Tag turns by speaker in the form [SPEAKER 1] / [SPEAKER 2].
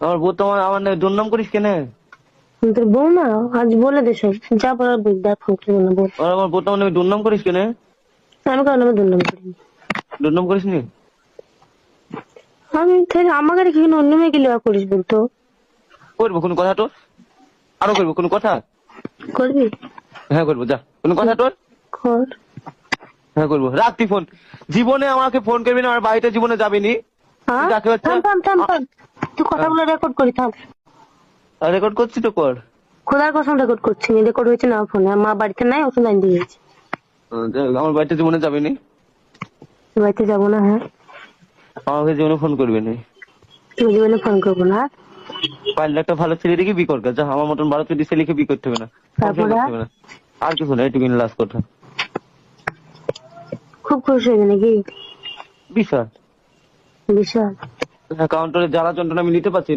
[SPEAKER 1] আমার বউ তো আমার দুর্নাম করিস কেন?
[SPEAKER 2] তোর বউ না, আজ বলে দে সব, যা বলার বল, দেখ ফোন করে বলে বল।
[SPEAKER 1] আর আমার বউ তো আমার দুর্নাম করিস কেন?
[SPEAKER 2] আমি কারণ আমি দুর্নাম করিনি।
[SPEAKER 1] দুর্নাম করিস নি?
[SPEAKER 2] আমি তাহলে আমাকে রেখে কিনা অন্য মেয়ে গেলে করিস বলতো?
[SPEAKER 1] করবো কোনো কথা তোর? আরো করবো কোনো কথা?
[SPEAKER 2] করবি?
[SPEAKER 1] হ্যাঁ করবো, যা কোনো কথা তোর?
[SPEAKER 2] কর।
[SPEAKER 1] হ্যাঁ করবো, রাখ তুই ফোন। জীবনে আমাকে ফোন করবি না, আমার বাড়িতে জীবনে যাবি নি।
[SPEAKER 2] হ্যাঁ,
[SPEAKER 1] যাকে হচ্ছে
[SPEAKER 2] থাম থাম থাম থাম, তুই কথাগুলো রেকর্ড করি থাম।
[SPEAKER 1] রেকর্ড করছি তো কর।
[SPEAKER 2] খোদার কসম রেকর্ড করছি, রেকর্ড হয়েছে না ফোনে, মা বাড়িতে নাই, ওষুধ আইন দিয়ে গেছে।
[SPEAKER 1] আমার বাড়িতে জীবনে যাবি নি।
[SPEAKER 2] বাড়িতে যাবো না, হ্যাঁ।
[SPEAKER 1] আমাকে জীবনে ফোন করবি না।
[SPEAKER 2] তুমি জীবনে ফোন করবো না।
[SPEAKER 1] পারলে একটা ভালো ছেলে দেখে বিয়ে করবে, যা আমার মতন 12 ছেলেকে বিয়ে করতে হবে না, সংসার
[SPEAKER 2] তারপরে
[SPEAKER 1] করতে হবে না। আর কিছু না, এটুকু লাস্ট কথা।
[SPEAKER 2] খুব খুশি হয়ে নাকি?
[SPEAKER 1] বিশাল।
[SPEAKER 2] বিশাল।
[SPEAKER 1] কাউন্টারে জ্বালা যন্ত্রণা আমি নিতে পারছি না।